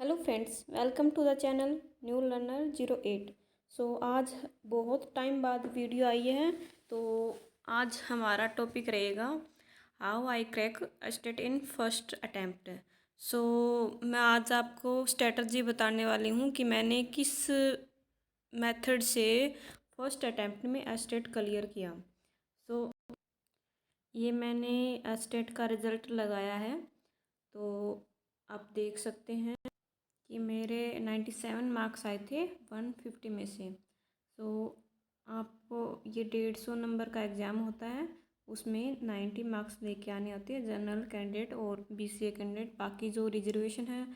Hello friends, welcome to the channel new learner 08। आज बहुत time बाद वीडियो आई है। तो आज हमारा टॉपिक रहेगा how I crack state in first attempt. मैं आज आपको स्ट्रेटजी बताने वाली हूँ कि मैंने किस मेथड से फर्स्ट अटैम्प्ट में स्टेट क्लियर किया। ये मैंने स्टेट का रिज़ल्ट लगाया है, तो आप देख सकते हैं कि मेरे 97 मार्क्स आए थे 150 में से। आपको ये 150 नंबर का एग्ज़ाम होता है, उसमें 90 मार्क्स लेके आने होते हैं जनरल कैंडिडेट और बीसीए कैंडिडेट। बाकी जो रिजर्वेशन है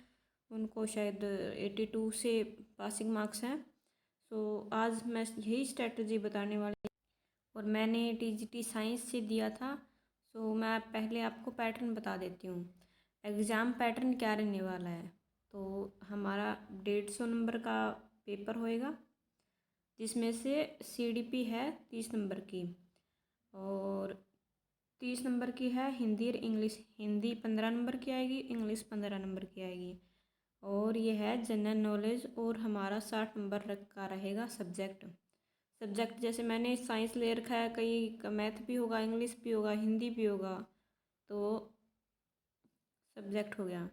उनको शायद 82 से पासिंग मार्क्स हैं। आज मैं यही स्ट्रेटजी बताने वाली और मैंने टीजीटी साइंस से दिया था। मैं पहले आपको पैटर्न बता देती हूँ। एग्ज़ाम पैटर्न क्या रहने वाला है। तो हमारा 150 नंबर का पेपर होएगा, जिसमें से सीडीपी है 30 नंबर की और 30 नंबर की है हिंदी और इंग्लिश। हिंदी 15 नंबर की आएगी, इंग्लिश 15 नंबर की आएगी। और ये है जनरल नॉलेज और हमारा 60 नंबर का रहेगा सब्जेक्ट। जैसे मैंने साइंस ले रखा है, कई मैथ भी होगा, इंग्लिश भी होगा, हिंदी भी होगा, तो सब्जेक्ट हो गया।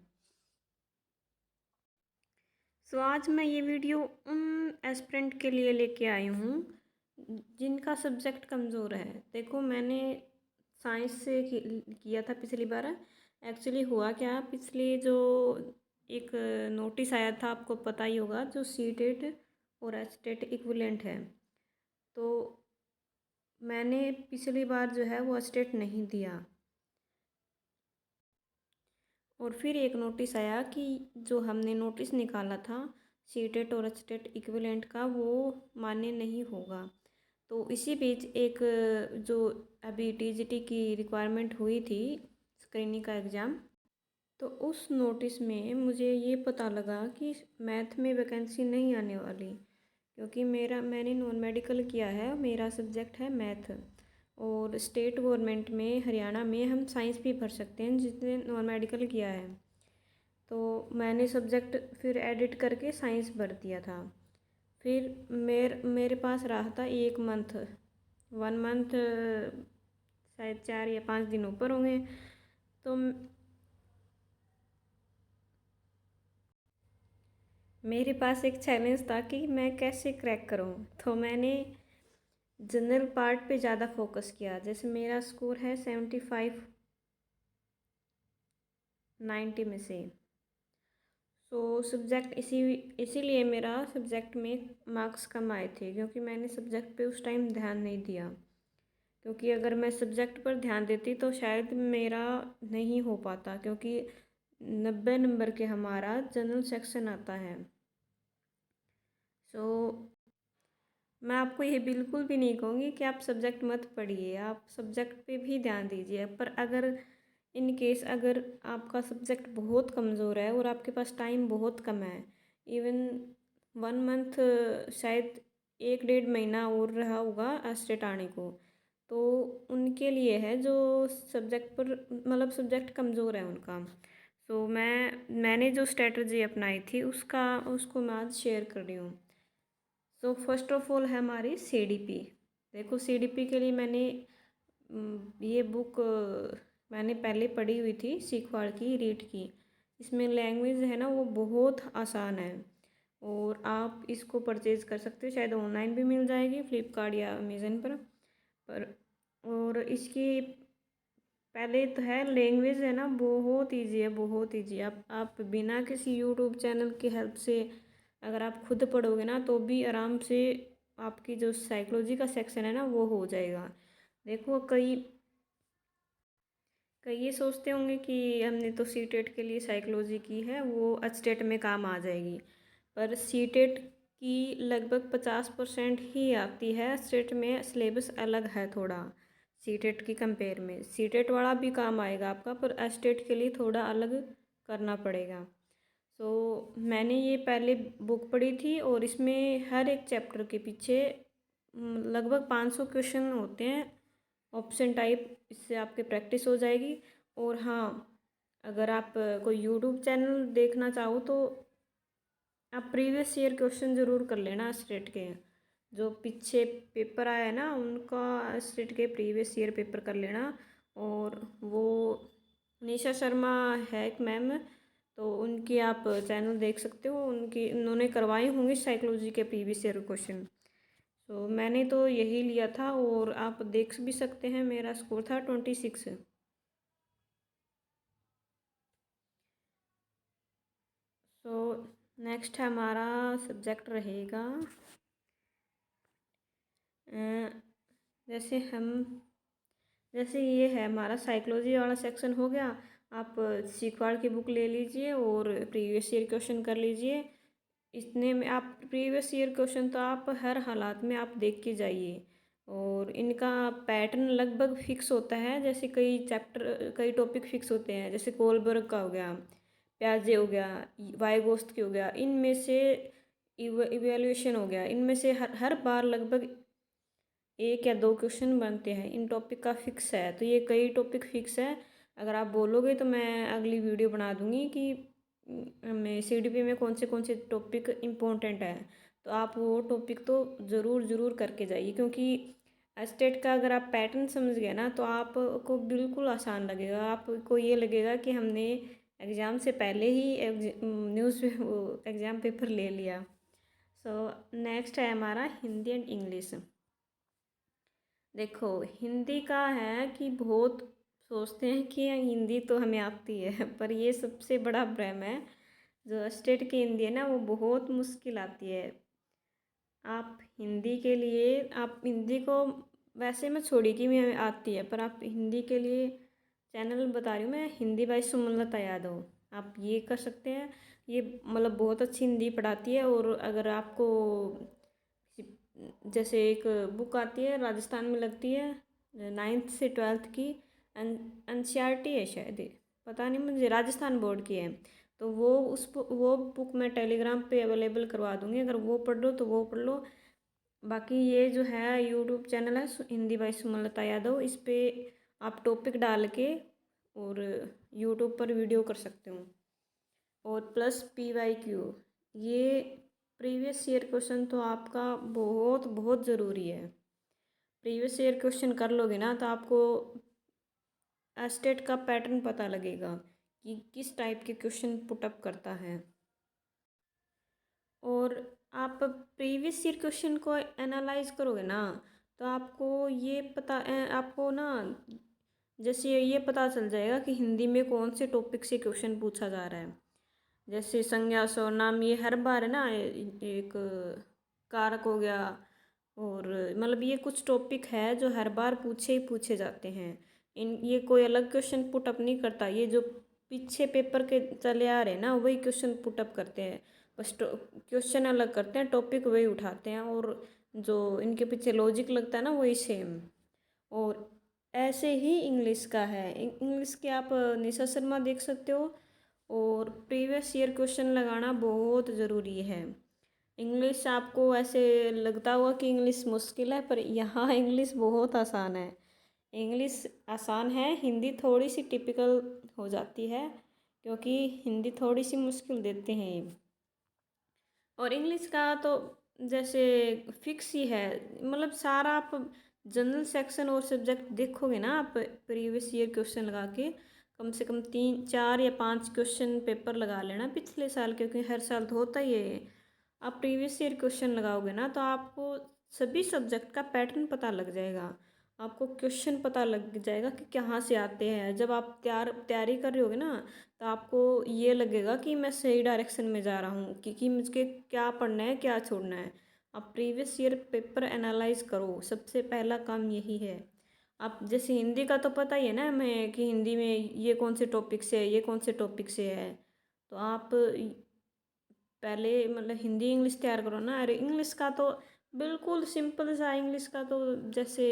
आज मैं ये वीडियो उन एस्पिरेंट के लिए लेके आई हूँ जिनका सब्जेक्ट कमज़ोर है। देखो, मैंने साइंस से किया था पिछली बार। एक्चुअली हुआ क्या, पिछले जो एक नोटिस आया था, आपको पता ही होगा, जो सीटेट और एचटेट इक्विवेलेंट है। तो मैंने पिछली बार जो है वो एचटेट नहीं दिया और फिर एक नोटिस आया कि जो हमने नोटिस निकाला था सीटेट और एचटेट इक्विवेलेंट का, वो मान्य नहीं होगा। तो इसी बीच एक जो अभी टीजीटी की रिक्वायरमेंट हुई थी, स्क्रीनिंग का एग्ज़ाम, तो उस नोटिस में मुझे ये पता लगा कि मैथ में वैकेंसी नहीं आने वाली, क्योंकि मैंने नॉन मेडिकल किया है, मेरा सब्जेक्ट है मैथ। और स्टेट गवर्नमेंट में हरियाणा में हम साइंस भी भर सकते हैं जिसने नॉन मेडिकल किया है। तो मैंने सब्जेक्ट फिर एडिट करके साइंस भर दिया था। फिर मेरे पास रहा था 1 मंथ, 1 मंथ, शायद 4 या 5 दिन ऊपर होंगे। तो मेरे पास एक चैलेंज था कि मैं कैसे क्रैक करूं। तो मैंने जनरल पार्ट पे ज़्यादा फोकस किया। जैसे मेरा स्कोर है 75 90 में से। सब्जेक्ट इसीलिए मेरा सब्जेक्ट में मार्क्स कम आए थे, क्योंकि मैंने सब्जेक्ट पे उस टाइम ध्यान नहीं दिया। क्योंकि अगर मैं सब्जेक्ट पर ध्यान देती तो शायद मेरा नहीं हो पाता, क्योंकि 90 नंबर के हमारा जनरल सेक्शन आता है। मैं आपको ये बिल्कुल भी नहीं कहूँगी कि आप सब्जेक्ट मत पढ़िए, आप सब्जेक्ट पे भी ध्यान दीजिए। पर अगर इन केस अगर आपका सब्जेक्ट बहुत कमज़ोर है और आपके पास टाइम बहुत कम है, इवन 1 मंथ, शायद 1 डेढ़ महीना और रहा होगा स्टेट आने को, तो उनके लिए है जो सब्जेक्ट पर मतलब सब्जेक्ट कमज़ोर है उनका। मैंने जो स्ट्रेटजी अपनाई थी उसको मैं आज शेयर कर रही हूँ। फर्स्ट ऑफ ऑल है हमारी सीडीपी। देखो, सीडीपी के लिए मैंने ये बुक मैंने पहले पढ़ी हुई थी, सीखवाड़ की, रीड की। इसमें लैंग्वेज है ना वो बहुत आसान है और आप इसको परचेज़ कर सकते हो, शायद ऑनलाइन भी मिल जाएगी फ्लिपकार्ट या अमेज़न पर। और इसकी पहले तो है लैंग्वेज है ना बहुत ईजी है, बहुत ईजी। आप बिना किसी यूट्यूब चैनल की हेल्प से अगर आप खुद पढ़ोगे ना तो भी आराम से आपकी जो साइकोलॉजी का सेक्शन है ना वो हो जाएगा। देखो, कई कई ये सोचते होंगे कि हमने तो सीटेट के लिए साइकोलॉजी की है, वो एचटेट में काम आ जाएगी। पर सीटेट की लगभग 50% ही आती है, एचटेट में सिलेबस अलग है थोड़ा। सीटेट की कंपेयर में सीटेट वाला भी काम आएगा आपका, पर एचटेट के लिए थोड़ा अलग करना पड़ेगा। मैंने ये पहले बुक पढ़ी थी और इसमें हर एक चैप्टर के पीछे लगभग 500 क्वेश्चन होते हैं ऑप्शन टाइप। इससे आपकी प्रैक्टिस हो जाएगी। और हाँ, अगर आप कोई यूट्यूब चैनल देखना चाहो तो आप प्रीवियस ईयर क्वेश्चन ज़रूर कर लेना स्टेट के, जो पीछे पेपर आया है ना उनका स्टेट के प्रीवियस ईयर पेपर कर लेना। और वो निशा शर्मा है एक मैम, तो उनकी आप चैनल देख सकते हो, उनकी उन्होंने करवाए होंगे साइकोलॉजी के प्रीवियस ईयर क्वेश्चन। तो मैंने तो यही लिया था और आप देख भी सकते हैं, मेरा स्कोर था 26। तो नेक्स्ट हमारा सब्जेक्ट रहेगा जैसे हम जैसे ये है हमारा साइकोलॉजी वाला सेक्शन हो गया। आप सीखवाड़ की बुक ले लीजिए और प्रीवियस ईयर क्वेश्चन कर लीजिए। इतने में आप प्रीवियस ईयर क्वेश्चन तो आप हर हालात में आप देख के जाइए, और इनका पैटर्न लगभग फिक्स होता है। जैसे कई चैप्टर कई टॉपिक फिक्स होते हैं, जैसे कोलबर्ग का हो गया, प्याजे हो गया, वाइगोस्त हो गया, इनमें से इवेल्यूशन हो गया, इनमें से हर हर बार लगभग एक या दो क्वेश्चन बनते हैं। इन टॉपिक का फिक्स है, तो ये कई टॉपिक फिक्स है। अगर आप बोलोगे तो मैं अगली वीडियो बना दूंगी कि मैं सीडीपी में कौन से टॉपिक इम्पोर्टेंट है। तो आप वो टॉपिक तो ज़रूर ज़रूर करके जाइए, क्योंकि स्टेट का अगर आप पैटर्न समझ गए ना तो आपको बिल्कुल आसान लगेगा। आपको ये लगेगा कि हमने एग्ज़ाम से पहले ही न्यूज़ एग्ज़ाम पेपर ले लिया। सो नेक्स्ट है हमारा हिंदी एंड इंग्लिश। देखो, हिंदी का है कि बहुत सोचते हैं कि हिंदी तो हमें आती है, पर ये सबसे बड़ा भ्रम है। जो स्टेट की हिंदी है ना वो बहुत मुश्किल आती है। आप हिंदी के लिए आप हिंदी को वैसे मैं छोड़ी कि मैं आती है, पर आप हिंदी के लिए चैनल बता रही हूँ मैं, हिंदी बाई सुमनलता यादव। आप ये कर सकते हैं, ये मतलब बहुत अच्छी हिंदी पढ़ाती है। और अगर आपको जैसे एक बुक आती है राजस्थान में लगती है 9th से 12th की, एनसीईआरटी है शायद, पता नहीं मुझे, राजस्थान बोर्ड की है। तो वो बुक मैं टेलीग्राम पे अवेलेबल करवा दूँगी, अगर वो पढ़ लो तो वो पढ़ लो। बाकी ये जो है यूट्यूब चैनल है हिंदी बाई सुमनलता यादव, इस पे आप टॉपिक डाल के और यूट्यूब पर वीडियो कर सकते हो। और प्लस PYQ, ये प्रीवियस ईयर क्वेश्चन तो आपका बहुत बहुत ज़रूरी है। प्रीवियस ईयर क्वेश्चन कर लोगे ना तो आपको स्टेट का पैटर्न पता लगेगा कि किस टाइप के क्वेश्चन पुटअप करता है। और आप प्रीवियस ईयर क्वेश्चन को एनालाइज करोगे ना तो आपको ये पता आपको ना जैसे ये पता चल जाएगा कि हिंदी में कौन से टॉपिक से क्वेश्चन पूछा जा रहा है। जैसे संज्ञा सर्वनाम ये हर बार है ना, एक कारक हो गया। और मतलब ये कुछ टॉपिक है जो हर बार पूछे ही पूछे जाते हैं। इन ये कोई अलग क्वेश्चन पुटअप नहीं करता, ये जो पीछे पेपर के चले आ रहे हैं ना वही क्वेश्चन पुटअप करते हैं। बस क्वेश्चन अलग करते हैं, टॉपिक वही उठाते हैं, और जो इनके पीछे लॉजिक लगता है ना वही सेम। और ऐसे ही इंग्लिश का है, इंग्लिश के आप निशा शर्मा देख सकते हो। और प्रीवियस ईयर क्वेश्चन लगाना बहुत ज़रूरी है। इंग्लिश आपको ऐसे लगता हुआ कि इंग्लिश मुश्किल है, पर यहाँ इंग्लिश बहुत आसान है। इंग्लिश आसान है, हिंदी थोड़ी सी टिपिकल हो जाती है, क्योंकि हिंदी थोड़ी सी मुश्किल देते हैं ये। और इंग्लिश का तो जैसे फिक्स ही है, मतलब सारा आप जनरल सेक्शन और सब्जेक्ट देखोगे ना आप प्रीवियस ईयर क्वेश्चन लगा के, कम से कम 3 4 या 5 क्वेश्चन पेपर लगा लेना पिछले साल, क्योंकि हर साल तो होता ही है। आप प्रीवियस ईयर क्वेश्चन लगाओगे ना तो आपको सभी सब्जेक्ट का पैटर्न पता लग जाएगा। आपको क्वेश्चन पता लग जाएगा कि कहाँ से आते हैं। जब आप तैयारी कर रहे होगे ना तो आपको ये लगेगा कि मैं सही डायरेक्शन में जा रहा हूँ, कि मुझे क्या पढ़ना है क्या छोड़ना है। आप प्रीवियस ईयर पेपर एनालाइज करो, सबसे पहला काम यही है। आप जैसे हिंदी का तो पता ही है ना हमें कि हिंदी में ये कौन से टॉपिक से है, ये कौन से टॉपिक से है। तो आप पहले मतलब हिंदी इंग्लिश तैयार करो ना। अरे इंग्लिश का तो बिल्कुल सिंपल सा, इंग्लिश का तो जैसे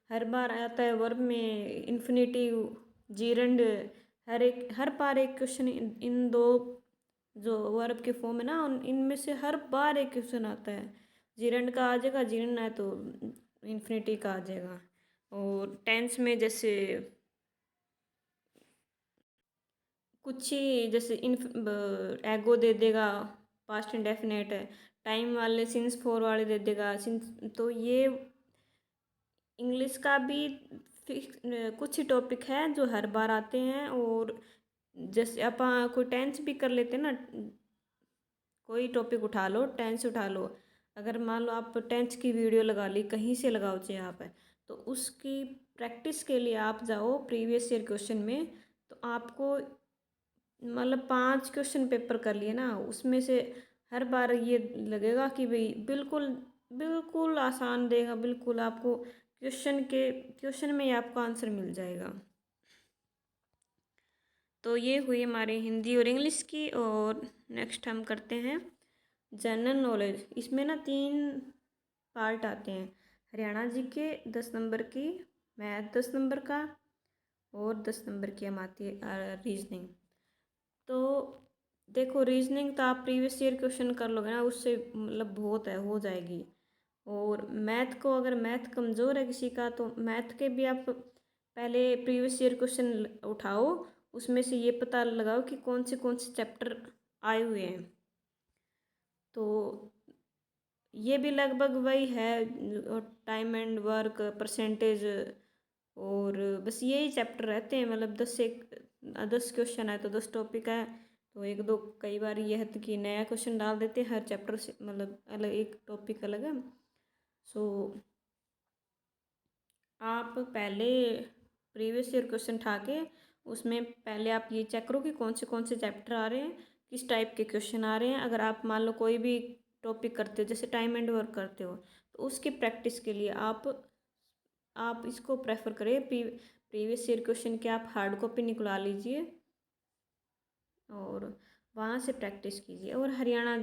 हर बार आता है वर्ब में इन्फिनेटिव, जीरंड, हर बार एक क्वेश्चन इन दो जो वर्ब के फॉर्म है ना इनमें से हर बार एक क्वेश्चन आता है। जीरंड का आ जाएगा, जीरंड है तो इन्फिनेटिव का आ जाएगा। और टेंस में जैसे कुछ ही जैसे इन एगो दे देगा, पास्ट इंडेफिनेट है, टाइम वाले सिंस फोर वाले दे देगा सिंस। तो ये इंग्लिश का भी फिक्स कुछ ही टॉपिक है जो हर बार आते हैं। और जैसे अपन कोई टेंस भी कर लेते हैं ना, कोई टॉपिक उठा लो, टेंस उठा लो, अगर मान लो आप टेंस की वीडियो लगा ली, कहीं से लगाओ चाहे आप है, तो उसकी प्रैक्टिस के लिए आप जाओ प्रीवियस ईयर क्वेश्चन में, तो आपको मतलब 5 क्वेश्चन पेपर कर लिए ना, उसमें से हर बार ये लगेगा कि भाई बिल्कुल बिल्कुल आसान देगा, बिल्कुल आपको क्वेश्चन में ही आपको आंसर मिल जाएगा। तो ये हुई हमारे हिंदी और इंग्लिश की। और नेक्स्ट हम करते हैं जनरल नॉलेज। इसमें ना 3 पार्ट आते हैं, हरियाणा जी के 10 नंबर की, मैथ 10 नंबर का, और 10 नंबर की हम आती है रीजनिंग। तो देखो रीजनिंग तो आप प्रीवियस ईयर क्वेश्चन कर लोगे ना, उससे मतलब बहुत है, हो जाएगी। और मैथ को, अगर मैथ कमज़ोर है किसी का, तो मैथ के भी आप पहले प्रीवियस ईयर क्वेश्चन उठाओ, उसमें से ये पता लगाओ कि कौन से चैप्टर आए हुए हैं। तो ये भी लगभग वही है, टाइम एंड वर्क, परसेंटेज, और बस यही चैप्टर रहते हैं। मतलब 10 क्वेश्चन है तो 10 टॉपिक है, तो एक दो कई बार यह है कि नया क्वेश्चन डाल देते हैं हर चैप्टर से, मतलब अलग एक टॉपिक अलग है। सो आप पहले प्रीवियस ईयर क्वेश्चन उठा के उसमें पहले आप ये चेक करो कि कौन से चैप्टर आ रहे हैं, किस टाइप के क्वेश्चन आ रहे हैं। अगर आप मान लो कोई भी टॉपिक करते हो, जैसे टाइम एंड वर्क करते हो, तो उसकी प्रैक्टिस के लिए आप इसको प्रेफर करें, प्रीवियस ईयर क्वेश्चन के आप हार्ड कॉपी निकलवा लीजिए और वहाँ से प्रैक्टिस कीजिए। और हरियाणा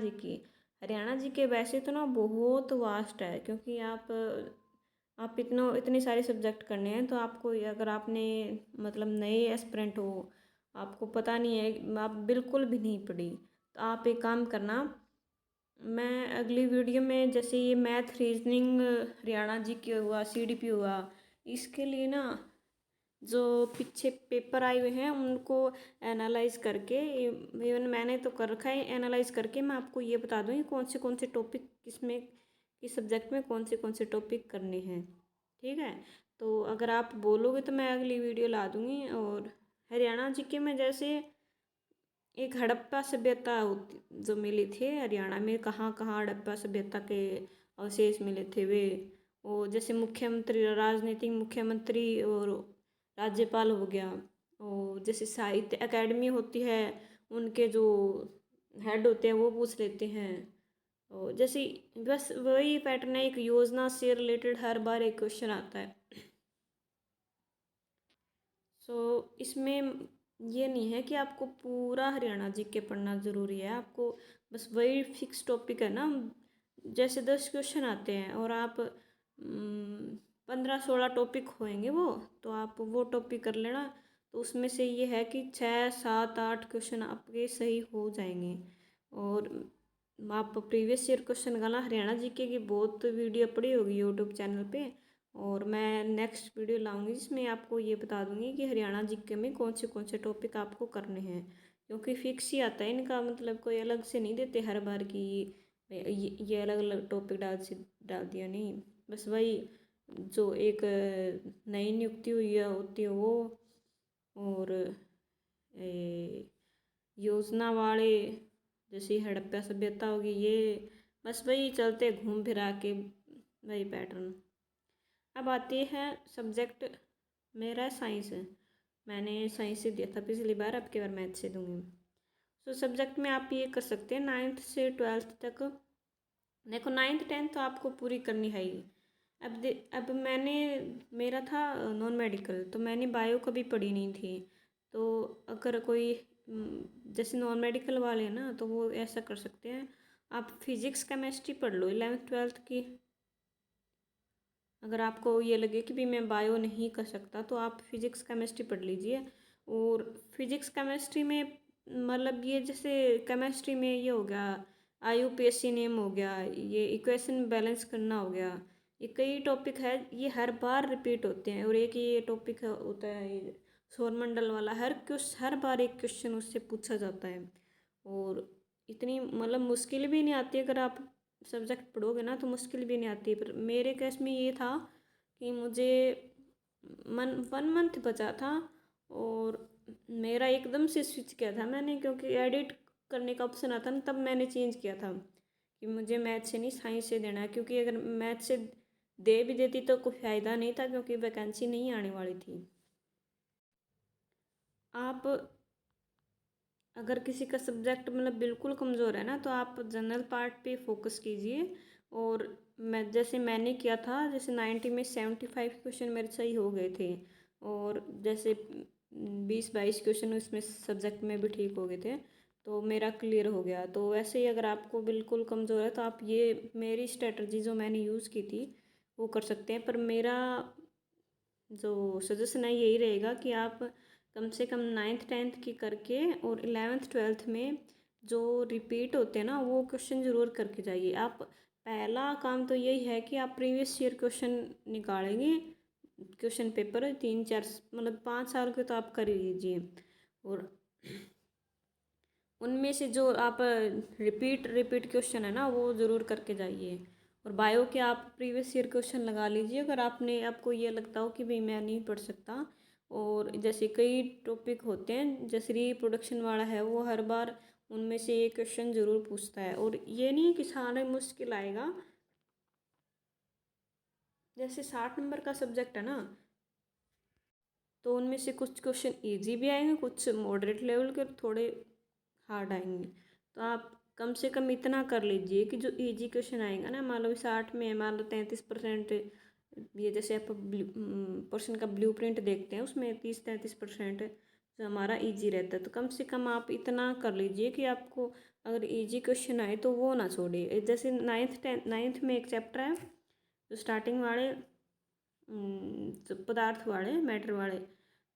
जी के वैसे तो ना बहुत वास्ट है, क्योंकि आप इतने सारे सब्जेक्ट करने हैं, तो आपको अगर आपने मतलब नए एस्पिरेंट हो, आपको पता नहीं है, आप बिल्कुल भी नहीं पढ़ी, तो आप एक काम करना, मैं अगली वीडियो में जैसे ये मैथ रीजनिंग हरियाणा जी के हुआ, सीडीपी हुआ, इसके लिए ना जो पीछे पेपर आए हुए हैं उनको एनालाइज करके, इवन मैंने तो कर रखा है, एनालाइज करके मैं आपको ये बता दूँगी कौन से टॉपिक किस सब्जेक्ट में कौन से टॉपिक करने हैं। ठीक है, तो अगर आप बोलोगे तो मैं अगली वीडियो ला दूँगी। और हरियाणा जीके में जैसे एक हड़प्पा सभ्यता होती जो मिली थी हरियाणा में, कहाँ कहाँ हड़प्पा सभ्यता के अवशेष मिले थे वे, और जैसे मुख्यमंत्री, राजनीतिक मुख्यमंत्री और राज्यपाल हो गया, और जैसे साहित्य अकेडमी होती है, उनके जो हेड होते हैं वो पूछ लेते हैं। और जैसे बस वही पैटर्न है, एक योजना से रिलेटेड हर बार एक क्वेश्चन आता है। इसमें ये नहीं है कि आपको पूरा हरियाणा जीके पढ़ना ज़रूरी है, आपको बस वही फिक्स टॉपिक है ना, जैसे 10 क्वेश्चन आते हैं और आप 15-16 टॉपिक होंगे वो, तो आप वो टॉपिक कर लेना, तो उसमें से ये है कि 6-7-8 क्वेश्चन आपके सही हो जाएंगे। और आप प्रीवियस ईयर क्वेश्चन का ना हरियाणा जीके की बहुत वीडियो पड़ी होगी यूट्यूब चैनल पे, और मैं नेक्स्ट वीडियो लाऊंगी जिसमें आपको ये बता दूंगी कि हरियाणा जीके में कौन से टॉपिक आपको करने हैं, क्योंकि फिक्स ही आता है इनका, मतलब कोई अलग से नहीं देते हर बार की ये अलग अलग टॉपिक डाल दिया, नहीं, बस वही जो एक नई नियुक्ति हुई है होती है वो, और योजना वाले जैसे हड़प्पा सभ्यता होगी ये, बस वही चलते घूम फिरा के वही पैटर्न। अब आती है सब्जेक्ट, मेरा साइंस है, मैंने साइंस से दिया था पिछली बार, अब की बार मैथ से दूंगी। तो सब्जेक्ट में आप ये कर सकते हैं 9th से 12th तक। देखो 9th 10th तो आपको पूरी करनी है ही। अब मेरा था नॉन मेडिकल, तो मैंने बायो कभी पढ़ी नहीं थी। तो अगर कोई जैसे नॉन मेडिकल वाले हैं ना, तो वो ऐसा कर सकते हैं, आप फिजिक्स केमिस्ट्री पढ़ लो 11th 12th की। अगर आपको ये लगे कि भी मैं बायो नहीं कर सकता, तो आप फिजिक्स केमिस्ट्री पढ़ लीजिए। और फिजिक्स केमिस्ट्री में मतलब ये जैसे केमिस्ट्री में ये हो गया, IUPAC नेम हो गया, ये इक्वेशन बैलेंस करना हो गया, ये कई टॉपिक है, ये हर बार रिपीट होते हैं। और एक ये टॉपिक होता है ये सौरमंडल वाला, हर बार एक क्वेश्चन उससे पूछा जाता है। और इतनी मतलब मुश्किल भी नहीं आती, अगर आप सब्जेक्ट पढ़ोगे ना तो मुश्किल भी नहीं आती। पर मेरे केस में ये था कि मुझे 1 मंथ बचा था और मेरा एकदम से स्विच किया था मैंने, क्योंकि एडिट करने का ऑप्शन आता ना, तब मैंने चेंज किया था कि मुझे मैथ से नहीं साइंस से देना है, क्योंकि अगर मैथ से दे भी देती तो कोई फ़ायदा नहीं था, क्योंकि वैकेंसी नहीं आने वाली थी। आप अगर किसी का सब्जेक्ट मतलब बिल्कुल कमज़ोर है ना, तो आप जनरल पार्ट पे फोकस कीजिए। और जैसे मैंने किया था, जैसे 90 में 75 क्वेश्चन मेरे सही हो गए थे, और जैसे 20-22 क्वेश्चन उसमें सब्जेक्ट में भी ठीक हो गए थे, तो मेरा क्लियर हो गया। तो वैसे ही अगर आपको बिल्कुल कमज़ोर है तो आप ये मेरी स्ट्रेटजी जो मैंने यूज़ की थी वो कर सकते हैं। पर मेरा जो सजेशन है यही रहेगा कि आप कम से कम 9th-10th की करके और 11th-12th में जो रिपीट होते हैं ना वो क्वेश्चन ज़रूर करके जाइए। आप पहला काम तो यही है कि आप प्रीवियस ईयर क्वेश्चन निकालेंगे, क्वेश्चन पेपर 3-4 मतलब 5 साल के तो आप कर ही लीजिए, और उनमें से जो आप रिपीट रिपीट क्वेश्चन है ना वो ज़रूर करके जाइए। और बायो के आप प्रीवियस ईयर क्वेश्चन लगा लीजिए, अगर आपको ये लगता हो कि भाई मैं नहीं पढ़ सकता। और जैसे कई टॉपिक होते हैं, जैसे रिप्रोडक्शन वाला है, वो हर बार उनमें से एक क्वेश्चन ज़रूर पूछता है, और ये नहीं कि सारे मुश्किल आएगा। जैसे 60 नंबर का सब्जेक्ट है ना, तो उनमें से कुछ क्वेश्चन इजी भी आएंगे, कुछ मॉडरेट लेवल के, थोड़े हार्ड आएंगे। तो आप कम से कम इतना कर लीजिए कि जो इजी क्वेश्चन आएगा ना, मान लो 60 में मान लो 33%, ये जैसे आप पर्सन का ब्लू प्रिंट देखते हैं उसमें 30-33% जो हमारा इजी रहता है, तो कम से कम आप इतना कर लीजिए कि आपको अगर इजी क्वेश्चन आए तो वो ना छोड़िए। जैसे 9th में एक चैप्टर है जो स्टार्टिंग वाले जो पदार्थ वाले मैटर वाले,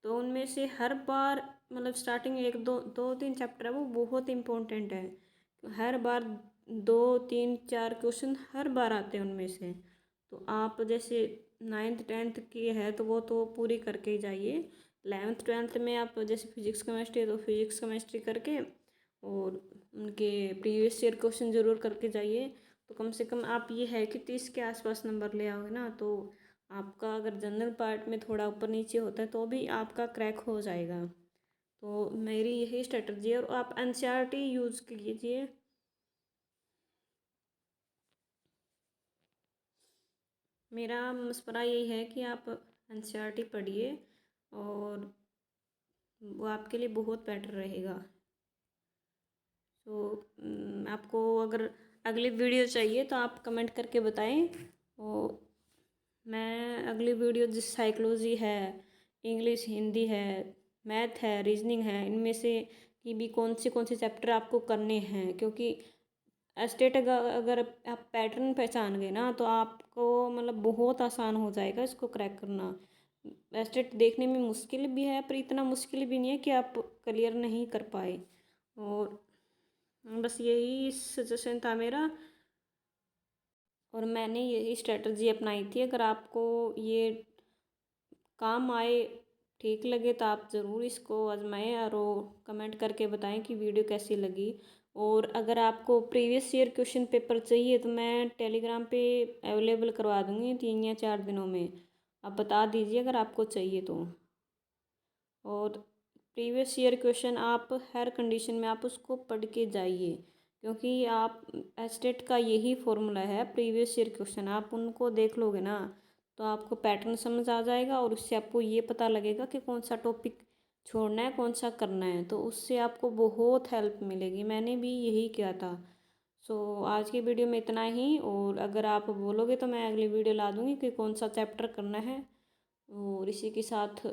तो उनमें से हर बार मतलब स्टार्टिंग 1-2-3 चैप्टर है वो बहुत इम्पोर्टेंट है। हर बार 2-3-4 क्वेश्चन हर बार आते हैं उनमें से। तो आप जैसे 9th-10th की है तो वो तो पूरी करके ही जाइए। 11th-12th में आप जैसे फिजिक्स केमिस्ट्री है तो फिजिक्स केमिस्ट्री करके और उनके प्रीवियस ईयर क्वेश्चन ज़रूर करके जाइए। तो कम से कम आप ये है कि 30 के आसपास नंबर ले आओगे ना, तो आपका अगर जनरल पार्ट में थोड़ा ऊपर नीचे होता है तो भी आपका क्रैक हो जाएगा। तो मेरी यही स्ट्रेटजी है, और आप एनसीईआरटी यूज़ कीजिए। मेरा मशवरा यही है कि आप एनसीईआरटी पढ़िए, और वो आपके लिए बहुत बेटर रहेगा। तो आपको अगर अगली वीडियो चाहिए तो आप कमेंट करके बताएं, और मैं अगली वीडियो जिस साइकोलॉजी है, इंग्लिश, हिंदी है, मैथ है, रीजनिंग है, इनमें से कि भी कौन से चैप्टर आपको करने हैं, क्योंकि स्टेट अगर आप पैटर्न पहचान गए ना तो आपको मतलब बहुत आसान हो जाएगा इसको क्रैक करना। स्टेट देखने में मुश्किल भी है पर इतना मुश्किल भी नहीं है कि आप क्लियर नहीं कर पाए। और बस यही सजेशन था मेरा, और मैंने यही स्ट्रेटजी अपनाई थी। अगर आपको ये काम आए, ठीक लगे, तो आप ज़रूर इसको आजमाएं और कमेंट करके बताएं कि वीडियो कैसी लगी। और अगर आपको प्रीवियस ईयर क्वेश्चन पेपर चाहिए तो मैं टेलीग्राम पे अवेलेबल करवा दूँगी 3 या 4 दिनों में। आप बता दीजिए अगर आपको चाहिए तो। और प्रीवियस ईयर क्वेश्चन आप हर कंडीशन में आप उसको पढ़ के जाइए, क्योंकि आप एस्टेट का यही फॉर्मूला है प्रीवियस ईयर क्वेश्चन। आप उनको देख लोगे ना तो आपको पैटर्न समझ आ जाएगा, और उससे आपको ये पता लगेगा कि कौन सा टॉपिक छोड़ना है, कौन सा करना है, तो उससे आपको बहुत हेल्प मिलेगी। मैंने भी यही किया था। सो आज की वीडियो में इतना ही, और अगर आप बोलोगे तो मैं अगली वीडियो ला दूँगी कि कौन सा चैप्टर करना है। और इसी के साथ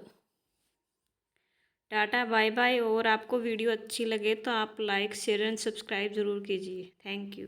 टाटा बाय बाय। और आपको वीडियो अच्छी लगे तो आप लाइक, शेयर एंड सब्सक्राइब ज़रूर कीजिए। Thank you.